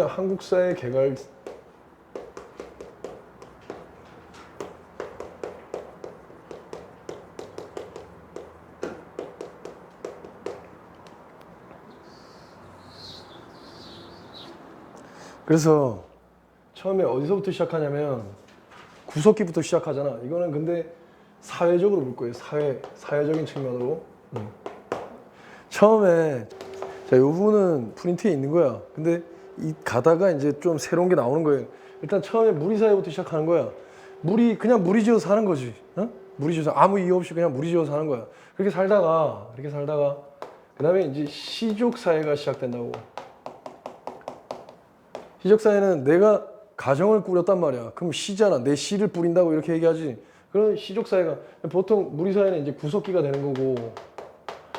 처음에 한국 사회 개발 그래서 처음에 어디서부터 시작하냐면 구석기부터 시작하잖아. 이거는 근데 사회적으로 볼 거예요. 사회적인 측면으로. 처음에 자, 이 부분은 프린트에 있는 거야. 근데 이 가다가 이제 좀 새로운 게 나오는 거예요. 일단 처음에 무리사회부터 시작하는 거야. 그냥 무리지어서 사는 거지. 어? 무리지어서 아무 이유 없이 그냥 무리지어서 사는 거야. 그렇게 살다가 그다음에 이제 시족 사회가 시작된다고. 시족 사회는 내가 가정을 꾸렸단 말이야. 그럼 시잖아. 내 씨를 뿌린다고 이렇게 얘기하지. 그런 시족 사회가 보통 무리 사회는 이제 구석기가 되는 거고,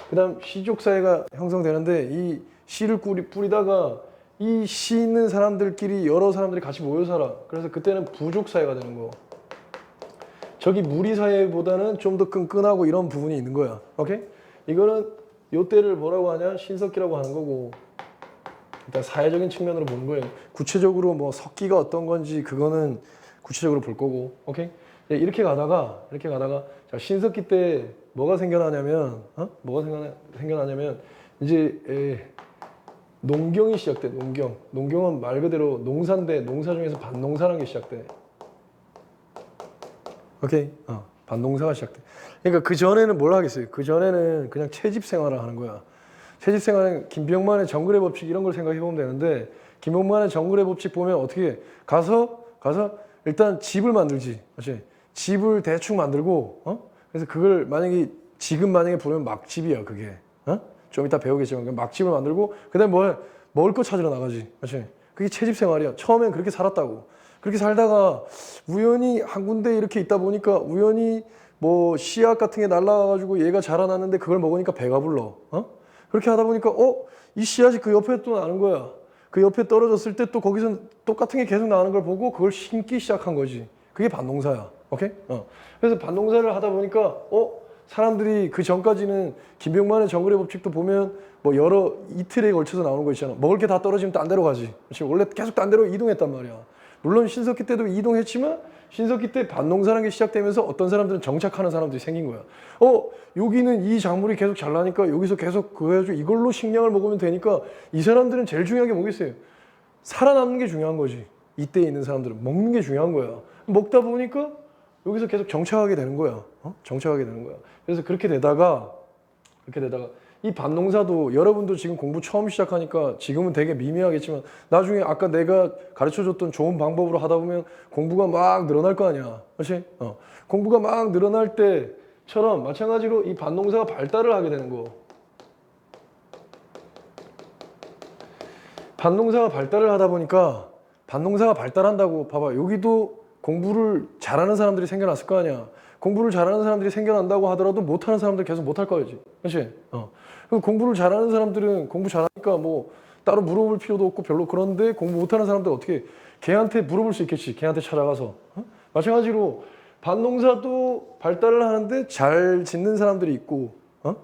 그다음 시족 사회가 형성되는데 이 씨를 뿌리다가 이 씨 있는 사람들끼리 여러 사람들이 같이 모여 살아. 그래서 그때는 부족 사회가 되는 거. 저기 무리 사회보다는 좀 더 끈끈하고 이런 부분이 있는 거야. 오케이? 이거는 요 때를 뭐라고 하냐? 신석기라고 하는 거고. 일단 사회적인 측면으로 보는 거예요. 구체적으로 뭐 석기가 어떤 건지 그거는 구체적으로 볼 거고. 오케이? 이렇게 가다가 자, 신석기 때 뭐가 생겨나냐면 이제 농경이 시작돼. 농경은 말 그대로 농사인데 농사 중에서 반농사라는 게 시작돼. 오케이? 반농사가 시작돼. 그러니까 그 전에는 뭘 하겠어요? 그 전에는 그냥 채집 생활을 하는 거야. 채집 생활은 김병만의 정글의 법칙 이런 걸 생각해 보면 되는데, 김병만의 정글의 법칙 보면 어떻게 해? 가서 일단 집을 만들지. 맞지? 집을 대충 만들고, 그래서 그걸 지금 만약에 보면 막집이야, 그게. 좀 이따 배우겠지만 막집을 만들고 그다음에 먹을 거 찾으러 나가지. 맞지? 그게 채집 생활이야. 처음엔 그렇게 살았다고. 그렇게 살다가 우연히 한 군데 이렇게 있다 보니까 우연히 뭐 씨앗 같은 게 날라와가지고 얘가 자라났는데 그걸 먹으니까 배가 불러. 그렇게 하다 보니까 이 씨앗이 그 옆에 또 나는 거야. 그 옆에 떨어졌을 때 또 거기서 똑같은 게 계속 나는 걸 보고 그걸 심기 시작한 거지. 그게 반농사야. 오케이? 그래서 반농사를 하다 보니까 사람들이 그 전까지는 김병만의 정글의 법칙도 보면 뭐 여러 이틀에 걸쳐서 나오는 거 있잖아. 먹을 게 다 떨어지면 딴 데로 가지. 지금 원래 계속 딴 데로 이동했단 말이야. 물론 신석기 때도 이동했지만 신석기 때 반농사라는 게 시작되면서 어떤 사람들은 정착하는 사람들이 생긴 거야. 여기는 이 작물이 계속 잘 나니까 여기서 계속 그거 해가지고 이걸로 식량을 먹으면 되니까 이 사람들은 제일 중요한 게 뭐겠어요? 살아남는 게 중요한 거지. 이때 있는 사람들은 먹는 게 중요한 거야. 먹다 보니까 여기서 계속 정착하게 되는 거야. 정착하게 되는 거야. 그래서 그렇게 되다가 이 반농사도 여러분도 지금 공부 처음 시작하니까 지금은 되게 미미하겠지만 나중에 아까 내가 가르쳐줬던 좋은 방법으로 하다 보면 공부가 막 늘어날 거 아니야. 그렇지? 공부가 막 늘어날 때처럼 마찬가지로 이 반농사가 발달을 하게 되는 거. 반농사가 발달을 하다 보니까 반농사가 발달한다고 봐봐. 여기도 공부를 잘하는 사람들이 생겨났을 거 아니야. 공부를 잘하는 사람들이 생겨난다고 하더라도 못하는 사람들 계속 못할 거야지. 그렇지? 그럼 공부를 잘하는 사람들은 공부 잘하니까 뭐 따로 물어볼 필요도 없고 별로. 그런데 공부 못하는 사람들 어떻게 걔한테 물어볼 수 있겠지. 걔한테 찾아가서. 마찬가지로 반농사도 발달을 하는데 잘 짓는 사람들이 있고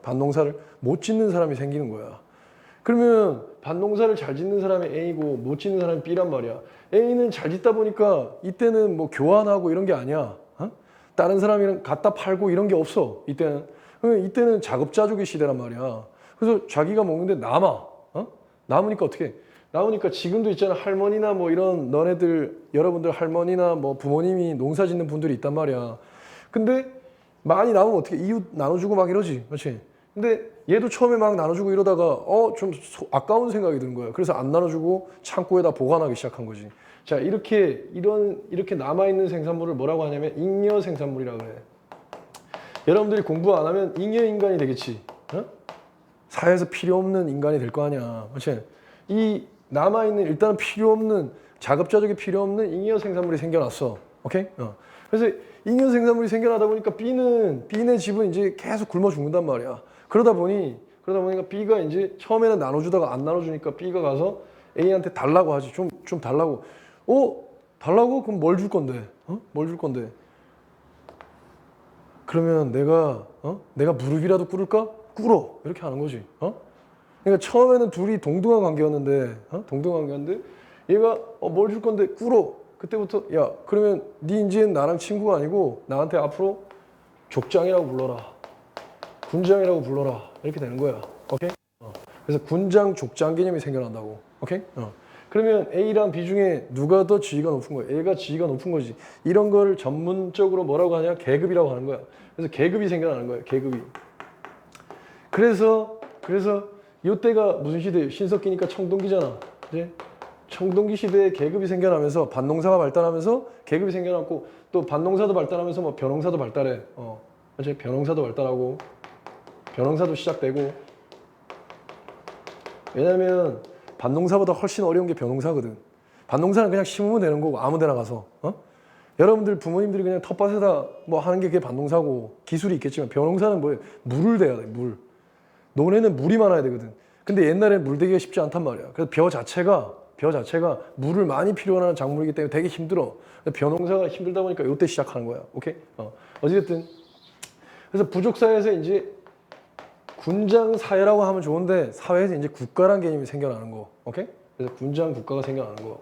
반농사를 못 짓는 사람이 생기는 거야. 그러면 반농사를 잘 짓는 사람이 A고 못 짓는 사람이 B란 말이야. A는 잘 짓다 보니까 이때는 뭐 교환하고 이런 게 아니야. 다른 사람이랑 갖다 팔고 이런 게 없어. 이때는 자급자족의 시대란 말이야. 그래서 자기가 먹는데 남아. 남으니까 어떻게 해? 남으니까 지금도 있잖아. 할머니나 뭐 이런 여러분들 할머니나 뭐 부모님이 농사 짓는 분들이 있단 말이야. 근데 많이 남으면 어떻게 이웃 나눠주고 막 이러지. 그렇지? 근데 얘도 처음에 막 나눠주고 이러다가 좀 아까운 생각이 드는 거야. 그래서 안 나눠주고 창고에다 보관하기 시작한 거지. 자, 이렇게 남아있는 생산물을 뭐라고 하냐면 잉여 생산물이라고 그래. 여러분들이 공부 안 하면 잉여 인간이 되겠지. 사회에서 필요 없는 인간이 될 거 아니야. 그렇지? 이 남아있는 일단 필요 없는 자급자족이 필요 없는 잉여 생산물이 생겨났어. 오케이? 그래서 잉여 생산물이 생겨나다 보니까 B네 집은 이제 계속 굶어 죽는단 말이야. 그러다 보니까 B가 이제 처음에는 나눠주다가 안 나눠주니까 B가 가서 A한테 달라고 하지. 좀 달라고. 달라고? 그럼 뭘 줄 건데? 뭘 줄 건데? 그러면 내가 무릎이라도 꿇을까? 꿇어. 이렇게 하는 거지. 그러니까 처음에는 둘이 동등한 관계였는데 얘가 뭘 줄 건데 꿇어. 그때부터 야 그러면 네 이제는 나랑 친구가 아니고 나한테 앞으로 족장이라고 불러라. 군장이라고 불러라. 이렇게 되는 거야. 오케이? 그래서 군장 족장 개념이 생겨난다고. 오케이? 그러면 A랑 B 중에 누가 더 지위가 높은 거야? A가 지위가 높은 거지. 이런 걸 전문적으로 뭐라고 하냐? 계급이라고 하는 거야. 그래서 계급이 생겨나는 거예요. 계급이. 그래서 이때가 무슨 시대예요? 신석기니까 청동기잖아. 이제 청동기 시대에 계급이 생겨나면서 반농사가 발달하면서 계급이 생겨났고 또 반농사도 발달하면서 뭐 벼농사도 발달해. 그렇지? 벼농사도 발달하고 벼농사도 시작되고 왜냐면 반농사보다 훨씬 어려운 게 벼농사거든. 반농사는 그냥 심으면 되는 거고 아무 데나 가서 여러분들 부모님들이 그냥 텃밭에다 뭐 하는 게 그게 반농사고 기술이 있겠지만 벼농사는 뭐예요? 물을 대야 돼. 물. 논에는 물이 많아야 되거든. 근데 옛날에는 물 대기가 쉽지 않단 말이야. 그래서 벼 자체가 물을 많이 필요로 하는 작물이기 때문에 되게 힘들어. 벼농사가 힘들다 보니까 이때 시작하는 거야. 오케이? 어찌됐든 그래서 부족 사회에서 이제 군장 사회라고 하면 좋은데 사회에서 이제 국가란 개념이 생겨나는 거. 오케이? 그래서 군장 국가가 생겨나는 거.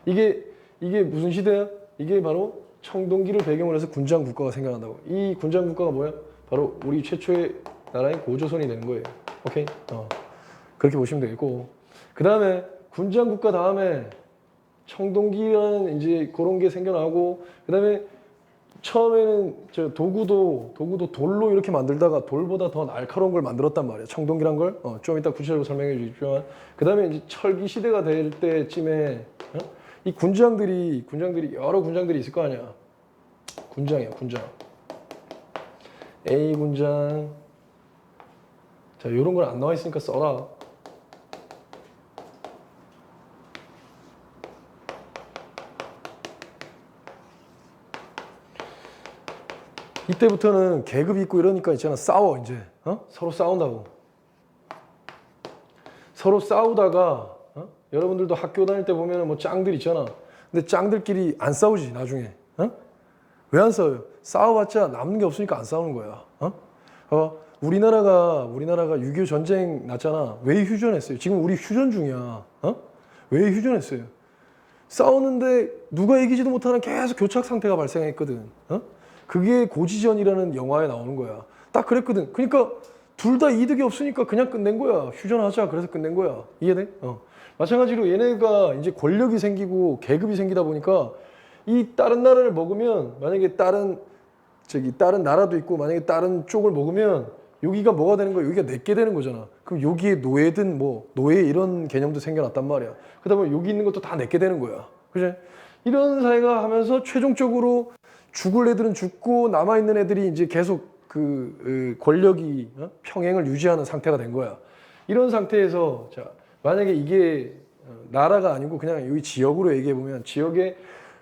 이게 무슨 시대야? 이게 바로 청동기를 배경으로 해서 군장 국가가 생겨난다고. 이 군장 국가가 뭐야? 바로 우리 최초의 나라인 고조선이 되는 거예요. 오케이? 그렇게 보시면 되겠고. 그 다음에 군장 국가 다음에 청동기라는 이제 그런 게 생겨나고, 그 다음에 처음에는 저 도구도 돌로 이렇게 만들다가 돌보다 더 날카로운 걸 만들었단 말이야. 청동기란 걸. 좀 이따 구체적으로 설명해 주십시오만. 그 다음에 이제 철기 시대가 될 때쯤에 이 군장들이 여러 군장들이 있을 거 아니야. 군장이야, 군장. A 군장. 자, 이런 건 안 나와 있으니까 써라. 이때부터는 계급이 있고 이러니까 있잖아. 싸워 이제. 서로 싸운다고. 서로 싸우다가 여러분들도 학교 다닐 때 보면 뭐 짱들 있잖아. 근데 짱들끼리 안 싸우지 나중에. 왜 안 싸워요? 싸워봤자 남는 게 없으니까 안 싸우는 거야. 우리나라가 6.25 전쟁 났잖아. 왜 휴전했어요? 지금 우리 휴전 중이야. 왜 휴전했어요? 싸우는데 누가 이기지도 못하는 계속 교착 상태가 발생했거든. 그게 고지전이라는 영화에 나오는 거야. 딱 그랬거든. 그러니까 둘 다 이득이 없으니까 그냥 끝낸 거야. 휴전하자. 그래서 끝낸 거야. 이해돼? 마찬가지로 얘네가 이제 권력이 생기고 계급이 생기다 보니까 이 다른 나라를 먹으면 만약에 다른 나라도 있고 만약에 다른 쪽을 먹으면 여기가 뭐가 되는 거야? 여기가 내게 되는 거잖아. 그럼 여기에 노예든 뭐 노예 이런 개념도 생겨났단 말이야. 그러다 보면 여기 있는 것도 다 내게 되는 거야. 그지? 이런 사회가 하면서 최종적으로 죽을 애들은 죽고 남아있는 애들이 이제 계속 그 권력이 평행을 유지하는 상태가 된 거야. 이런 상태에서 자 만약에 이게 나라가 아니고 그냥 여기 지역으로 얘기해 보면 지역에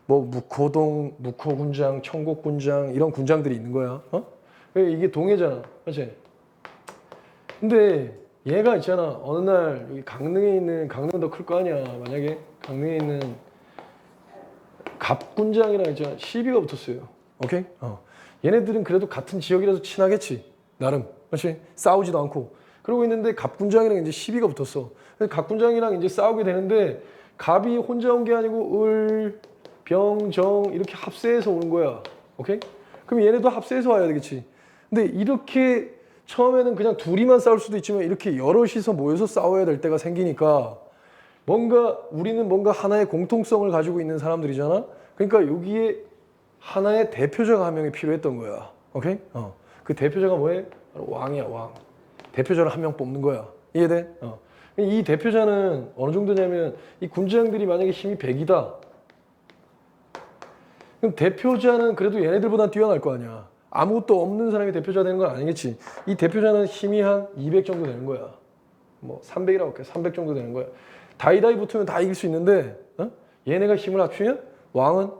뭐 묵호동, 묵호군장, 청곡군장 이런 군장들이 있는 거야. 이게 동해잖아, 그렇지? 근데 얘가 있잖아. 어느 날 여기 강릉에 있는 강릉은 더 클 거 아니야. 만약에 강릉에 있는 갑군장이랑 있잖아. 시비가 붙었어요. 오케이? 얘네들은 그래도 같은 지역이라서 친하겠지. 나름. 그렇지? 싸우지도 않고. 그러고 있는데 갑군장이랑 이제 시비가 붙었어. 그래서 갑군장이랑 이제 싸우게 되는데 갑이 혼자 온 게 아니고 을, 병, 정 이렇게 합세해서 오는 거야. 오케이? 그럼 얘네도 합세해서 와야 되겠지. 근데 이렇게 처음에는 그냥 둘이만 싸울 수도 있지만 이렇게 여럿이서 모여서 싸워야 될 때가 생기니까 우리는 뭔가 하나의 공통성을 가지고 있는 사람들이잖아. 그러니까 여기에 하나의 대표자가 한 명이 필요했던 거야. 오케이? 그 대표자가 뭐해? 바로 왕이야, 왕. 대표자를 한 명 뽑는 거야. 이해돼? 이 대표자는 어느 정도냐면 이 군장들이 만약에 힘이 100이다. 그럼 대표자는 그래도 얘네들보다 뛰어날 거 아니야. 아무것도 없는 사람이 대표자 되는 건 아니겠지. 이 대표자는 힘이 한 200 정도 되는 거야. 뭐 300이라고 할게. 300 정도 되는 거야. 다이다이 붙으면 다 이길 수 있는데 얘네가 힘을 합치면 왕은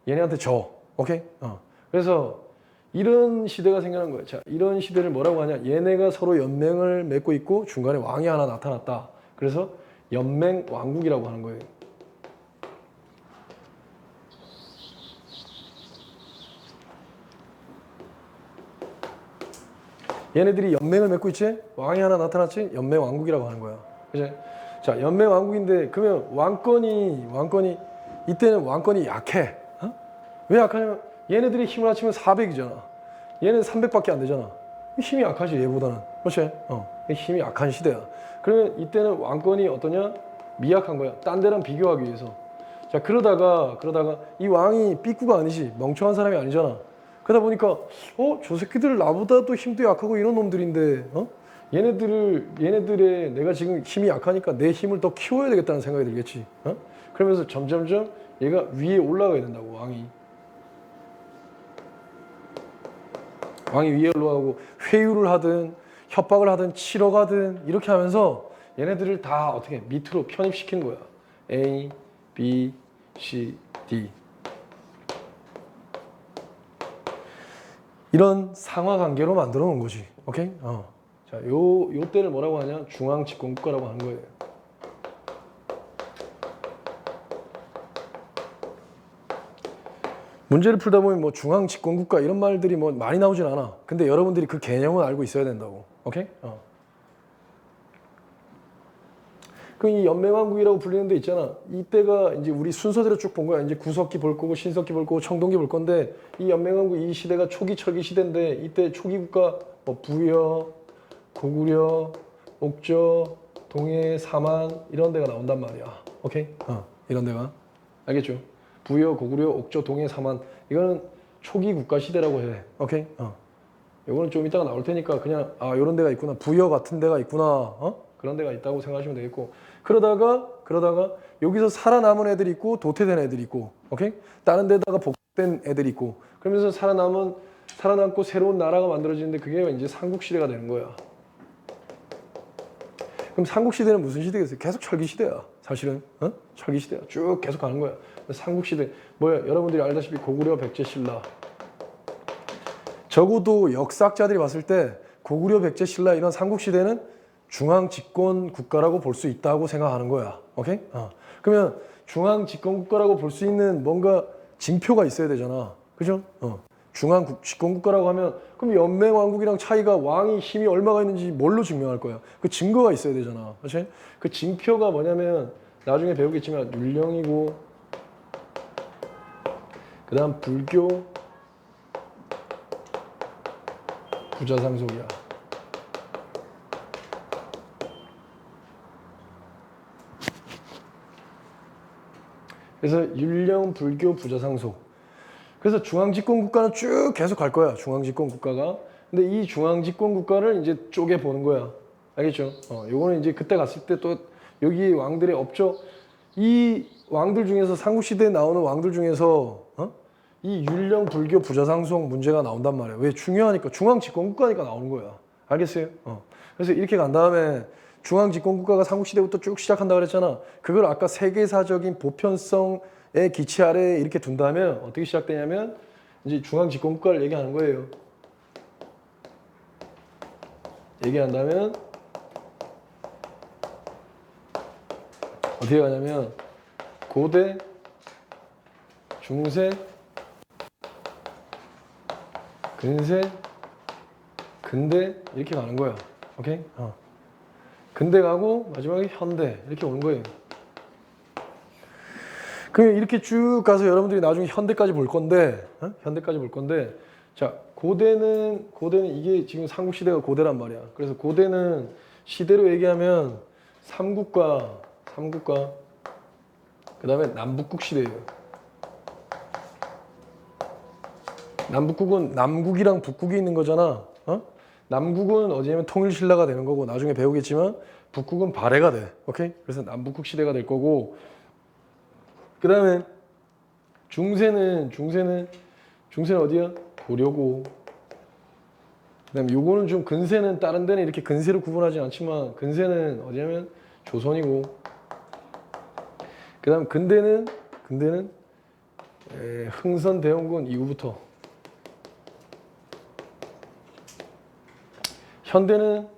얘네한테 져. 오케이? 그래서 이런 시대가 생겨난 거예요. 자, 이런 시대를 뭐라고 하냐? 얘네가 서로 연맹을 맺고 있고 중간에 왕이 하나 나타났다. 그래서 연맹 왕국이라고 하는 거예요. 얘네들이 연맹을 맺고 있지? 왕이 하나 나타났지? 연맹 왕국이라고 하는 거야. 그치? 자, 연맹 왕국인데 그러면 왕권이 이때는 왕권이 약해. 어? 왜 약하냐면 얘네들이 힘을 합치면 400이잖아. 얘는 300밖에 안 되잖아. 힘이 약하지 얘보다는. 그렇지? 힘이 약한 시대야. 그러면 이때는 왕권이 어떠냐? 미약한 거야. 딴 데랑 비교하기 위해서. 자, 그러다가 이 왕이 삐꾸가 아니지. 멍청한 사람이 아니잖아. 그러다 보니까 저 새끼들 나보다도 힘도 약하고 이런 놈들인데 얘네들의 내가 지금 힘이 약하니까 내 힘을 더 키워야 되겠다는 생각이 들겠지. 그러면서 점점점 얘가 위에 올라가야 된다고. 왕이 위에 올라가고 회유를 하든 협박을 하든 치러 가든 이렇게 하면서 얘네들을 다 어떻게 밑으로 편입시키는 거야. A, B, C, D. 이런 상하관계로 만들어 놓은 거지. 오케이? 자, 요 때를 뭐라고 하냐? 중앙집권국가라고 하는 거예요. 문제를 풀다 보면 뭐 중앙집권국가 이런 말들이 뭐 많이 나오진 않아. 근데 여러분들이 그 개념은 알고 있어야 된다고. 오케이? 그럼 이 연맹왕국이라고 불리는 데 있잖아. 이때가 이제 우리 순서대로 쭉 본 거야. 이제 구석기 볼 거고 신석기 볼 거고 청동기 볼 건데 이 연맹왕국 이 시대가 초기 철기 시대인데 이때 초기 국가 뭐 부여, 고구려, 옥저, 동해, 사만 이런 데가 나온단 말이야. 오케이? 이런 데가. 알겠죠? 부여, 고구려, 옥저, 동해, 사만 이거는 초기 국가 시대라고 해. 오케이? 이거는 좀 이따가 나올 테니까 그냥 이런 데가 있구나. 부여 같은 데가 있구나. 그런 데가 있다고 생각하시면 되겠고 그러다가 여기서 살아남은 애들이 있고 도태된 애들이 있고 오케이? 다른 데다가 복된 애들이 있고 그러면서 살아남고 새로운 나라가 만들어지는데 그게 이제 삼국시대가 되는 거야. 그럼 삼국시대는 무슨 시대겠어요? 계속 철기시대야. 사실은 철기시대야. 쭉 계속 가는 거야. 삼국시대 뭐야? 여러분들이 알다시피 고구려, 백제, 신라. 적어도 역사학자들이 봤을 때 고구려, 백제, 신라 이런 삼국시대는 중앙 집권 국가라고 볼 수 있다고 생각하는 거야. 오케이? 그러면 중앙 집권 국가라고 볼 수 있는 뭔가 징표가 있어야 되잖아. 그죠? 중앙 집권 국가라고 하면 그럼 연맹 왕국이랑 차이가 왕이 힘이 얼마가 있는지 뭘로 증명할 거야? 그 증거가 있어야 되잖아. 그렇지? 그 징표가 뭐냐면 나중에 배우겠지만 율령이고 그다음 불교 부자상속이야. 그래서 율령, 불교, 부자상속. 그래서 중앙집권국가는 쭉 계속 갈 거야. 중앙집권국가가. 근데 이 중앙집권국가를 이제 쪼개 보는 거야. 알겠죠? 요거는 이제 그때 갔을 때 또 여기 왕들의 업적 이 왕들 중에서 삼국시대에 나오는 왕들 중에서 이 율령, 불교, 부자상속 문제가 나온단 말이야. 왜? 중요하니까. 중앙집권국가니까 나오는 거야. 알겠어요? 그래서 이렇게 간 다음에 중앙집권국가가 삼국시대부터 쭉 시작한다 그랬잖아. 그걸 아까 세계사적인 보편성의 기치 아래에 이렇게 둔다면 어떻게 시작되냐면 이제 중앙집권국가를 얘기하는 거예요. 얘기한다면 어떻게 가냐면 고대, 중세, 근세, 근대 이렇게 가는 거야. 오케이? 근대 가고 마지막에 현대 이렇게 오는 거예요. 그럼 이렇게 쭉 가서 여러분들이 나중에 현대까지 볼 건데, 현대까지 볼 건데, 자 고대는 이게 지금 삼국시대가 고대란 말이야. 그래서 고대는 시대로 얘기하면 삼국과 그다음에 남북국 시대예요. 남북국은 남국이랑 북국이 있는 거잖아. 남국은 어디냐면 통일신라가 되는 거고 나중에 배우겠지만 북국은 발해가 돼. 오케이? 그래서 남북국 시대가 될 거고 그 다음에 중세는 어디야? 고려고 그 다음에 요거는 좀 근세는 다른 데는 이렇게 근세로 구분하지 않지만 근세는 어디냐면 조선이고 그 다음 근대는 흥선대원군 이후부터 현대는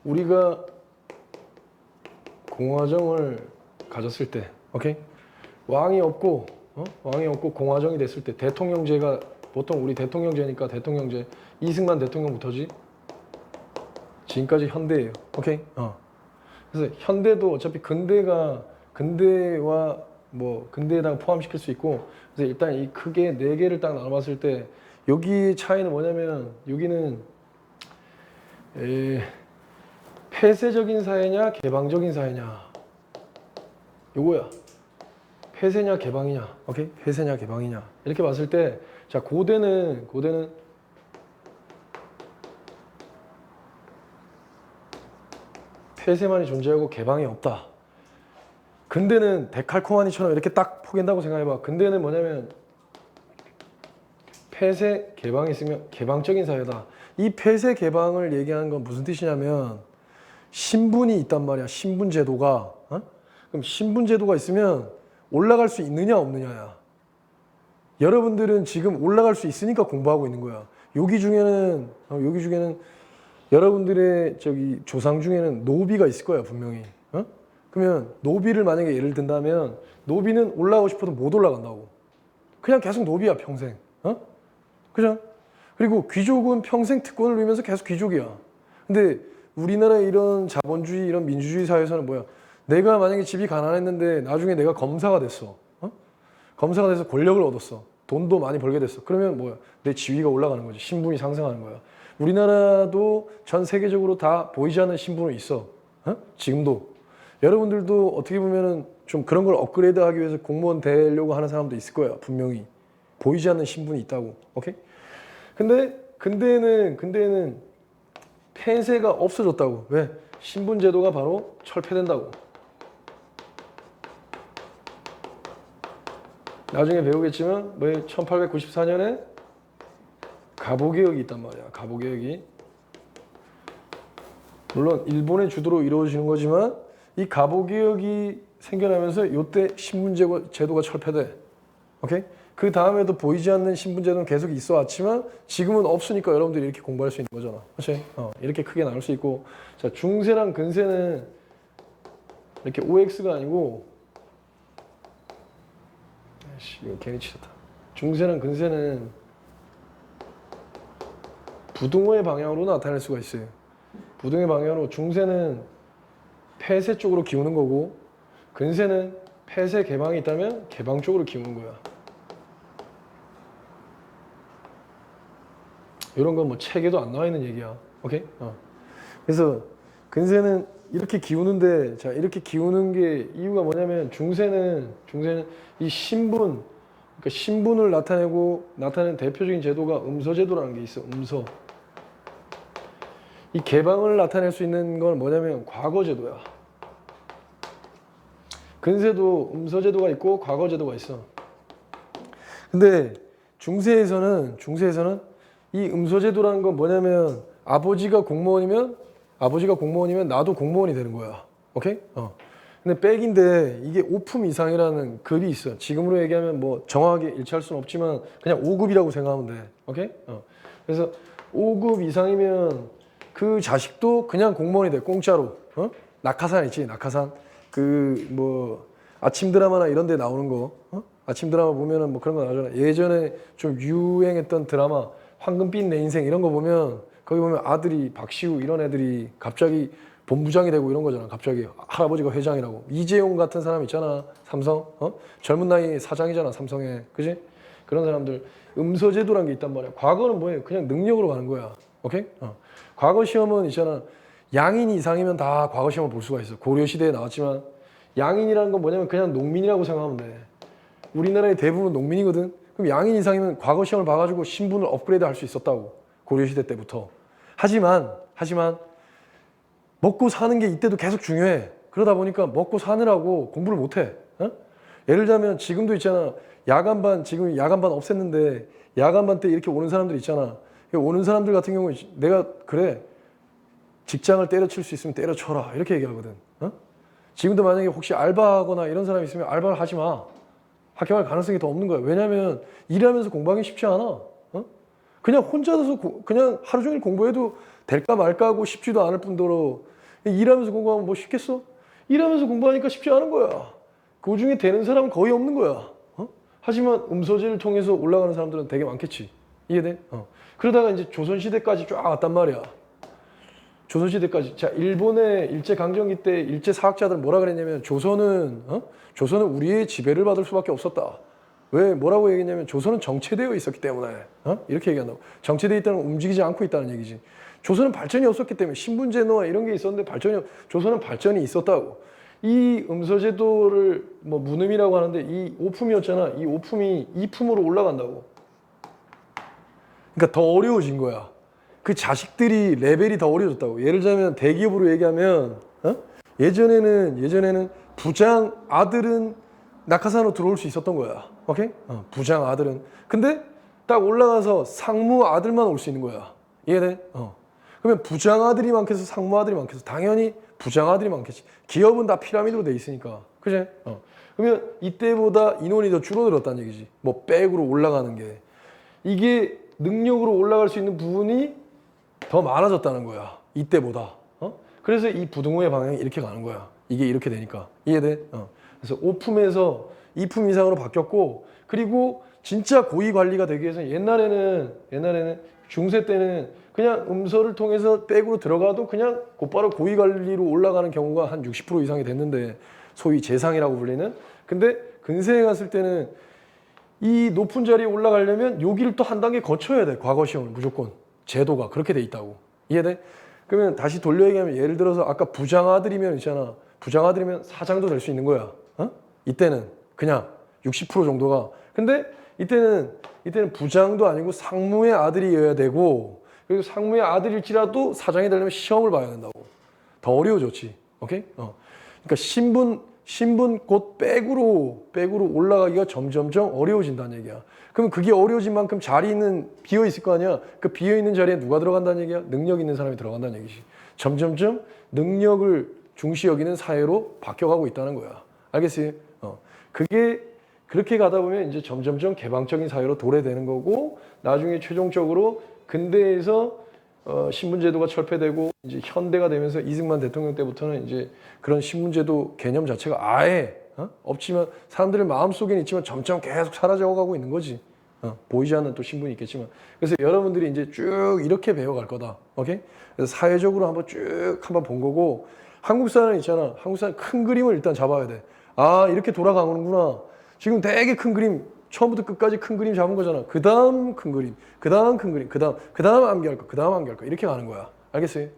우리가 공화정을 가졌을 때, 오케이? 왕이 없고 공화정이 됐을 때 대통령제가 보통 우리 대통령제니까 대통령제 이승만 대통령부터지 지금까지 현대예요. 오케이? 그래서 현대도 어차피 근대와 뭐 근대에다가 포함시킬 수 있고, 그래서 일단 이 크게 네 개를 딱 나눠봤을 때 여기 차이는 뭐냐면 여기는 폐쇄적인 사회냐 개방적인 사회냐 요거야. 폐쇄냐 개방이냐, 오케이? 폐쇄냐 개방이냐 이렇게 봤을 때, 자 고대는 폐쇄만이 존재하고 개방이 없다. 근대는 데칼코마니처럼 이렇게 딱 포갠다고 생각해봐. 근대는 뭐냐면 폐쇄 개방이 있으면 개방적인 사회다. 이 폐쇄 개방을 얘기하는 건 무슨 뜻이냐면 신분이 있단 말이야. 신분 제도가. 그럼 신분 제도가 있으면 올라갈 수 있느냐 없느냐야. 여러분들은 지금 올라갈 수 있으니까 공부하고 있는 거야. 여기 중에는 여러분들의 저기 조상 중에는 노비가 있을 거야 분명히. 그러면 노비를 만약에 예를 든다면 노비는 올라가고 싶어도 못 올라간다고. 그냥 계속 노비야 평생. 그죠? 그리고 귀족은 평생 특권을 누리면서 계속 귀족이야. 근데 우리나라의 이런 자본주의, 이런 민주주의 사회에서는 뭐야? 내가 만약에 집이 가난했는데 나중에 내가 검사가 됐어. 검사가 돼서 권력을 얻었어. 돈도 많이 벌게 됐어. 그러면 뭐야? 내 지위가 올라가는 거지. 신분이 상승하는 거야. 우리나라도 전 세계적으로 다 보이지 않는 신분이 있어. 지금도. 여러분들도 어떻게 보면은 좀 그런 걸 업그레이드 하기 위해서 공무원 되려고 하는 사람도 있을 거야. 분명히. 보이지 않는 신분이 있다고. 오케이? 근데 근대에는 폐쇄가 없어졌다고. 왜? 신분 제도가 바로 철폐된다고. 나중에 배우겠지만 뭐 1894년에 가보개혁이 있단 말이야. 가보개혁이. 물론 일본의 주도로 이루어지는 거지만 이 가보개혁이 생겨나면서 이때 신분 제도가 철폐돼. 오케이? 그 다음에도 보이지 않는 신분 제도는 계속 있어 왔지만 지금은 없으니까 여러분들이 이렇게 공부할 수 있는 거잖아. 그렇지? 이렇게 크게 나눌 수 있고. 자, 중세랑 근세는 이렇게 OX가 아니고, 이거 괜히 치셨다. 중세랑 근세는 부등호의 방향으로 나타낼 수가 있어요. 부등의 방향으로 중세는 폐쇄 쪽으로 기우는 거고, 근세는 폐쇄 개방이 있다면 개방 쪽으로 기우는 거야. 이런 건 뭐 책에도 안 나와 있는 얘기야. 오케이? 그래서 근세는 이렇게 기우는데, 자, 이렇게 기우는 게 이유가 뭐냐면 중세는 이 신분, 그러니까 신분을 나타내는 대표적인 제도가 음서제도라는 게 있어. 음서. 이 개방을 나타낼 수 있는 건 뭐냐면 과거제도야. 근세도 음서제도가 있고 과거제도가 있어. 근데 중세에서는 이 음서제도라는 건 뭐냐면 아버지가 공무원이면 나도 공무원이 되는 거야. 오케이? 근데 백인데 이게 5품 이상이라는 급이 있어. 지금으로 얘기하면 뭐 정확하게 일치할 수는 없지만 그냥 5급이라고 생각하면 돼. 오케이? 그래서 5급 이상이면 그 자식도 그냥 공무원이 돼. 공짜로. 낙하산 있지? 낙하산. 그 뭐 아침 드라마나 이런 데 나오는 거. 아침 드라마 보면은 뭐 그런 거 나오잖아. 예전에 좀 유행했던 드라마 황금빛 내 인생 이런 거 보면 거기 보면 아들이 박시우 이런 애들이 갑자기 본부장이 되고 이런 거잖아. 갑자기 할아버지가 회장이라고. 이재용 같은 사람 있잖아. 삼성. 젊은 나이 사장이잖아. 삼성에. 그지? 그런 사람들. 음서제도란 게 있단 말이야. 과거는 뭐예요? 그냥 능력으로 가는 거야. 오케이? 과거 시험은 있잖아. 양인 이상이면 다 과거 시험을 볼 수가 있어. 고려 시대에 나왔지만 양인이라는 건 뭐냐면 그냥 농민이라고 생각하면 돼. 우리나라의 대부분 농민이거든. 그럼 양인 이상이면 과거 시험을 봐가지고 신분을 업그레이드 할 수 있었다고. 고려시대 때부터. 하지만 먹고 사는 게 이때도 계속 중요해. 그러다 보니까 먹고 사느라고 공부를 못해. 예를 들자면 지금도 있잖아. 지금 야간반 없앴는데 야간반 때 이렇게 오는 사람들 있잖아. 오는 사람들 같은 경우는 내가 그래. 직장을 때려칠 수 있으면 때려쳐라. 이렇게 얘기하거든. 지금도 만약에 혹시 알바하거나 이런 사람이 있으면 알바를 하지 마. 합격할 가능성이 더 없는 거야. 왜냐면 일하면서 공부하기 쉽지 않아. 그냥 혼자서 그냥 하루 종일 공부해도 될까 말까 하고 쉽지도 않을 뿐더러 일하면서 공부하면 뭐 쉽겠어? 일하면서 공부하니까 쉽지 않은 거야. 그 중에 되는 사람은 거의 없는 거야. 하지만 음서제를 통해서 올라가는 사람들은 되게 많겠지. 이해돼? 그러다가 이제 조선시대까지 쫙 왔단 말이야. 조선시대까지. 자, 일본의 일제강점기 때 일제 사학자들은 뭐라 그랬냐면 조선은 우리의 지배를 받을 수밖에 없었다. 왜 뭐라고 얘기했냐면 조선은 정체되어 있었기 때문에 이렇게 얘기한다고. 정체되어 있다는 건 움직이지 않고 있다는 얘기지. 조선은 발전이 없었기 때문에 신분제도와 이런 게 있었는데 조선은 발전이 있었다고. 이 음서제도를 뭐 문음이라고 하는데 이 오품이었잖아. 이 오품이 이품으로 올라간다고. 그러니까 더 어려워진 거야. 그 자식들이 레벨이 더 어려워졌다고. 예를 들자면 대기업으로 얘기하면 예전에는 부장 아들은 낙하산으로 들어올 수 있었던 거야. 오케이? 부장 아들은. 근데 딱 올라가서 상무 아들만 올 수 있는 거야. 이해돼? 그러면 부장 아들이 많겠어, 상무 아들이 많겠어? 당연히 부장 아들이 많겠지. 기업은 다 피라미드로 돼 있으니까. 그지? 그러면 이때보다 인원이 더 줄어들었다는 얘기지. 뭐 백으로 올라가는 게. 이게 능력으로 올라갈 수 있는 부분이 더 많아졌다는 거야. 이때보다. 그래서 이 부등호의 방향이 이렇게 가는 거야. 이게 이렇게 되니까. 이해돼? 그래서 오품에서 이품 이상으로 바뀌었고, 그리고 진짜 고위 관리가 되기 위해서 옛날에는 중세 때는 그냥 음서를 통해서 백으로 들어가도 그냥 곧바로 고위 관리로 올라가는 경우가 한 60% 이상이 됐는데, 소위 재상이라고 불리는. 근데 근세에 갔을 때는 이 높은 자리에 올라가려면 여기를 또 한 단계 거쳐야 돼. 과거 시험을 무조건. 제도가 그렇게 돼 있다고. 이해돼? 그러면 다시 돌려 얘기하면 예를 들어서 아까 부장 아들이면 있잖아. 부장 아들이면 사장도 될 수 있는 거야. 이때는 그냥 60% 정도가. 근데 이때는 부장도 아니고 상무의 아들이어야 되고, 그리고 상무의 아들일지라도 사장이 되려면 시험을 봐야 된다고. 더 어려워졌지. 오케이? 그러니까 신분 곧 백으로 올라가기가 점점점 어려워진다는 얘기야. 그럼 그게 어려워진 만큼 자리는 비어 있을 거 아니야. 그 비어 있는 자리에 누가 들어간다는 얘기야? 능력 있는 사람이 들어간다는 얘기지. 점점점 능력을 중시 여기는 사회로 바뀌어가고 있다는 거야. 알겠어요? 그게 그렇게 가다 보면 이제 점점점 개방적인 사회로 도래되는 거고, 나중에 최종적으로 근대에서 신분제도가 철폐되고 이제 현대가 되면서 이승만 대통령 때부터는 이제 그런 신분제도 개념 자체가 아예 없지만 사람들의 마음속에는 있지만 점점 계속 사라져가고 있는 거지. 보이지 않는 또 신분이 있겠지만. 그래서 여러분들이 이제 쭉 이렇게 배워갈 거다. 오케이? 그래서 사회적으로 한번 쭉 본 거고, 한국 사람은 있잖아. 한국 사람 큰 그림을 일단 잡아야 돼. 아, 이렇게 돌아가는구나. 지금 되게 큰 그림, 처음부터 끝까지 큰 그림 잡은 거잖아. 그 다음 큰 그림, 그 다음 큰 그림, 그 다음 암기할 거, 그 다음 암기할 거. 이렇게 가는 거야. 알겠어요?